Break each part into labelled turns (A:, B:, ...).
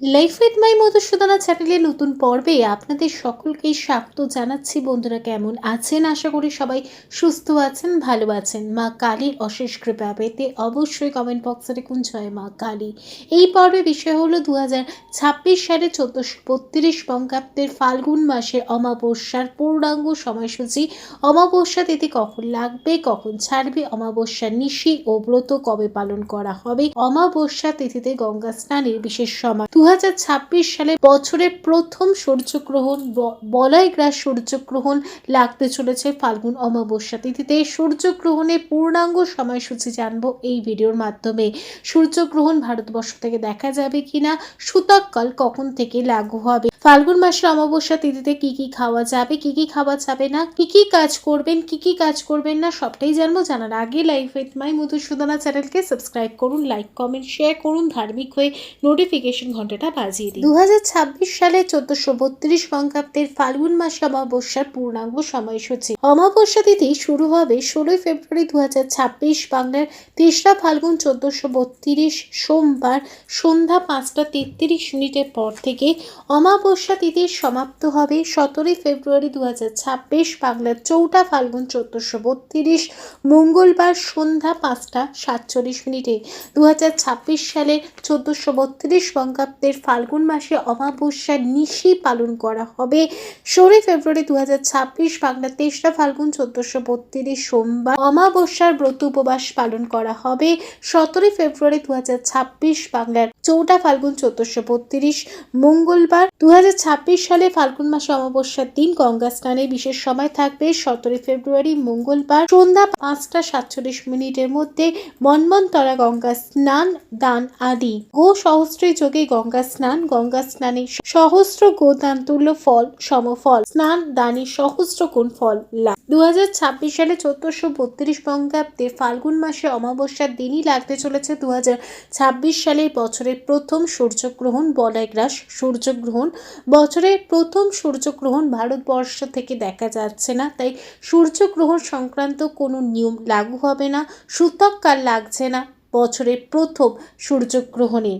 A: Life with my Madhusudana চ্যানেলে নতুন পর্বে আপনাদের সকলকেই স্বাগত জানাচ্ছি। বন্ধুরা কেমন আছেন? আশা করি সবাই সুস্থ আছেন, ভালো আছেন। মা কালীর অশেষ কৃপা পেতে অবশ্যই কমেন্ট বক্সে লিখুন জয় মা কালী। এই পর্বে বিষয় হলো 2026 সালে 1432 বঙ্গাব্দের ফাল্গুন মাসের অমাবস্যার পূর্ণাঙ্গ সময়সূচি। অমাবস্যা তিথি কখন লাগবে, কখন ছাড়বে, অমাবস্যার নিশি ও ব্রত কবে পালন করা হবে, অমাবস্যা তিথিতে গঙ্গা স্নানের বিশেষ সময়। 2026 সালে বছরের প্রথম সূর্যগ্রহণ বলয়গ্রাস সূর্যগ্রহণ লাগতে চলেছে ফাল্গুন অমাবস্যা তিথিতে। সূর্যগ্রহণের পূর্ণাঙ্গ সময়সূচি জানবো এই ভিডিওর মাধ্যমে। সূর্যগ্রহণ ভারতবর্ষ থেকে দেখা যাবে কিনা, সূতককাল কখন থেকে লাগু হবে, ফাল্গুন মাসের অমাবস্যা তিথিতে কি কি খাওয়া যাবে, কি কি খাওয়া যাবে না, কি কি কাজ করবেন, কি কি কাজ করবেন না, সবটাই জানবো। জানার আগে লাইফ উইথ মাই মধুসূদনা চ্যানেলকে সাবস্ক্রাইব করুন, লাইক কমেন্ট শেয়ার করুন, ধার্মিক হয়ে নোটিফিকেশন ঘন্টাটা বাজিয়ে দিন। 2026 সালে 1432 বঙ্গাব্দের ফাল্গুন মাসে অমাবস্যার পূর্ণাঙ্গ সময়সূচি। অমাবস্যা তিথি শুরু হবে 16 ফেব্রুয়ারি 2026 বাংলার 3রা ফাল্গুন 1432 সোমবার সন্ধ্যা 5:33 পর থেকে। অমাবস্যা তিথি সমাপ্ত হবে 17 ফেব্রুয়ারি 2026 বাংলার 4টা ফাল্গুন 1432 মঙ্গলবার সন্ধ্যা 5:47। 2026 সালের 1432 বঙ্গাব্দের ফাল্গুন মাসে অমাবস্যার নিশি পালন করা হবে 16 ফেব্রুয়ারি 2026 বাংলার 23রা ফাল্গুন 1432 সোমবার। অমাবস্যার ব্রত উপবাস পালন করা হবে 17 ফেব্রুয়ারি 2026 বাংলার 4টা ফাল্গুন 1432 মঙ্গলবার। 2026 সালে ফাল্গুন মাসে অমাবস্যার দিন গঙ্গা স্নানের বিশেষ সময় থাকবে 17 ফেব্রুয়ারি মঙ্গলবার সন্ধ্যা 5:47 মধ্যে। মন্বন্তরা গঙ্গা স্নান, দান আদি। গো সহস্রী যোগে গঙ্গা স্নান, গঙ্গা স্নানে সহস্র গোদান তুল্য ফল সমফল, স্নান দানে সহস্র গুণ ফল লাভ। 2026 সালে 1432 বঙ্গাব্দে ফাল্গুন মাসে অমাবস্যার দিনই লাগতে চলেছে 2026 সালের বছরের প্রথম সূর্যগ্রহণ বলয়গ্রাস সূর্যগ্রহণ। বছরের প্রথম সূর্যগ্রহণ ভারতবর্ষ থেকে দেখা যাচ্ছে না, তাই সূর্যগ্রহণ সংক্রান্ত কোনো নিয়ম লাগু হবে না, সূতককাল লাগছে না বছরের প্রথম সূর্যগ্রহণে।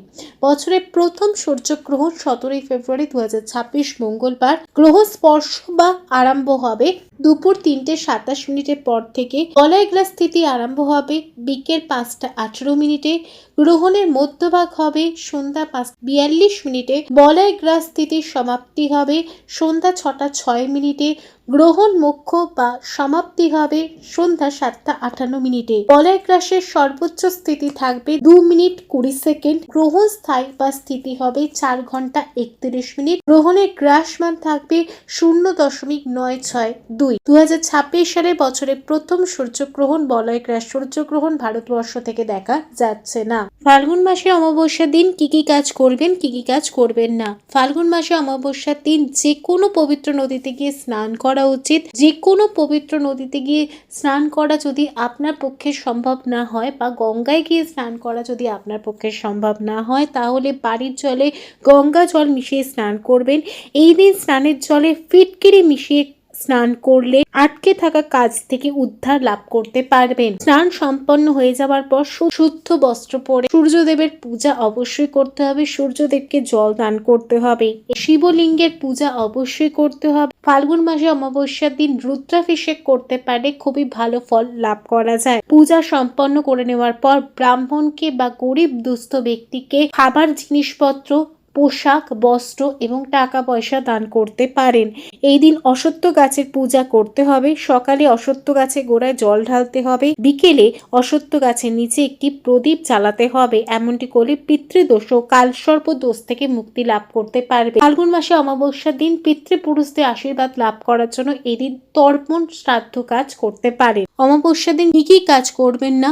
A: বছরের প্রথম সূর্যগ্রহণ 17 ফেব্রুয়ারি 2026 মঙ্গলবার। গ্রহ স্পর্শ বা আরম্ভ হবে দুপুর 3:27 পর থেকে। বলয়গ্রাস তিথি আরম্ভ হবে বিকেল 5:18। গ্রহণের মধ্যভাগ হবে সন্ধ্যা 5:42। বলয়গ্রাস তিথির সমাপ্তি হবে সন্ধ্যা 6:06। গ্রহণ মোক্ষ বা সমাপ্তি হবে সন্ধ্যা 7:58। বলয়গ্রাসের সর্বোচ্চ স্থিতি থাকবে 2 মিনিট 20 সেকেন্ড। গ্রহণ স্থায়ী বা স্থিতি হবে 4 ঘন্টা 31 মিনিট। গ্রহণের গ্রাসমান থাকবে 0.962। 2026 সালে বছরের প্রথম সূর্যগ্রহণ বলয়গ্রাস সূর্যগ্রহণ ভারতবর্ষ থেকে দেখা যাচ্ছে না। ফাল্গুন মাসে অমাবস্যার দিন কি কি কাজ করবেন, কি কি কাজ করবেন না। ফাল্গুন মাসে অমাবস্যার দিন যে কোনো পবিত্র নদীতে গিয়ে স্নান করা উচিত। যে কোনো পবিত্র নদীতে গিয়ে স্নান করা যদি আপনার পক্ষে সম্ভব না হয়, বা গঙ্গায় গিয়ে স্নান করা যদি আপনার পক্ষে সম্ভব না হয়, তাহলে বাড়ির জলে গঙ্গা জল মিশিয়ে স্নান করবেন। এই দিন স্নানের জলে ফিটকিরি মিশিয়ে স্নান করলে আটকে থাকা কাজ থেকে উদ্ধার লাভ করতে পারবেন। স্নান সম্পন্ন হয়ে যাওয়ার পর শুদ্ধ বস্ত্র পরে সূর্যদেবের পূজা অবশ্যই করতে হবে। সূর্যদেবকে জল দান করতে হবে। শিবলিঙ্গের পূজা অবশ্যই করতে হবে। ফাল্গুন মাসে অমাবস্যার দিন রুদ্রাভিষেক করতে পারলে খুবই ভালো ফল লাভ করা যায়। পূজা সম্পন্ন করে নেওয়ার পর ব্রাহ্মণকে বা গরিব দুস্থ ব্যক্তিকে খাবার জিনিসপত্র, পোশাক, বস্ত্র এবং টাকা পয়সা দান করতে পারেন। এই দিন অশ্বত্থ গাছের পূজা করতে হবে। সকালে অশ্বত্থ গাছে গোড়ায় জল ঢালতে হবে। বিকেলে অশ্বত্থ গাছের নিচে একটি প্রদীপ জ্বালাতে হবে। এমনটি করলে পিতৃদোষ ও কালসর্প দোষ থেকে মুক্তি লাভ করতে পারবে। ফাল্গুন মাসে অমাবস্যার দিন পিতৃপুরুষদের আশীর্বাদ লাভ করার জন্য এই দিন তর্পণ শ্রাদ্ধ কাজ করতে পারে। অমাবস্যার দিন কি কি কাজ করবেন না।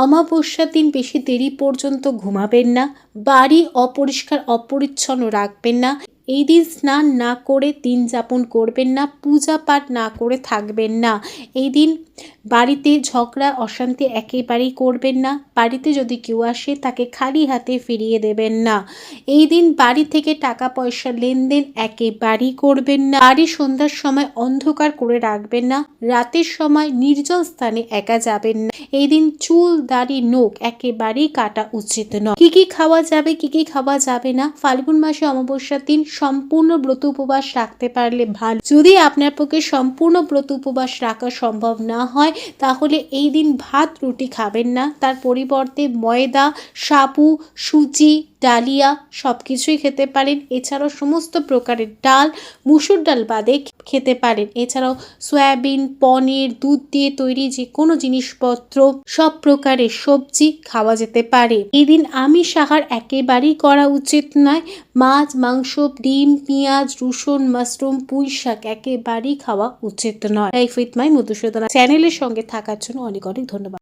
A: অমাবস্যার দিন বেশি দেরি পর্যন্ত ঘুমাবেন না। বাড়ি অপরিষ্কার অপরিচ্ছন্ন রাখবেন না। এই দিন স্নান না করে দিন যাপন করবেন না। পূজা পাঠ না করে থাকবেন না। এই দিন বাড়িতে ঝগড়া অশান্তি একেবারেই করবেন না। বাড়িতে যদি কেউ আসে তাকে খালি হাতে ফিরিয়ে দেবেন না। এই দিন বাড়ি থেকে টাকা পয়সা লেনদেন একেবারেই করবেন না। বাড়ি সন্ধ্যার সময় অন্ধকার করে রাখবেন না। রাতের সময় নির্জন স্থানে একা যাবেন না। এই দিন চুল দাড়ি নখ একেবারেই কাটা উচিত নয়। কি কি খাওয়া যাবে কি কি খাওয়া যাবে না, ফাল্গুন মাসে অমাবস্যার দিন সম্পূর্ণ ব্রত উপবাস রাখতে পারলে ভালো। যদি আপনার পক্ষে সম্পূর্ণ ব্রত উপবাস রাখা সম্ভব না হয় তাহলে এই দিন ভাত রুটি খাবেন না, তার পরিবর্তে ময়দা, সাবু, সুজি, ডালিয়া সবকিছুই খেতে পারেন। এছাড়াও সমস্ত প্রকারের ডাল, মুসুর ডাল বাদে খেতে পারেন। এছাড়াও সয়াবিন, পনির, দুধ দিয়ে তৈরি যে কোনো জিনিসপত্র, সব প্রকারের সবজি খাওয়া যেতে পারে। এই দিন আমিষ আহার একেবারেই করা উচিত নয়। মাছ, মাংস, ডিম, পেঁয়াজ, রসুন, মাশরুম, পুঁই শাক একেবারেই খাওয়া উচিত নয়। লাইফ উইথ মাই মধুসূদনা চ্যানেলের সঙ্গে থাকার জন্য অনেক অনেক ধন্যবাদ।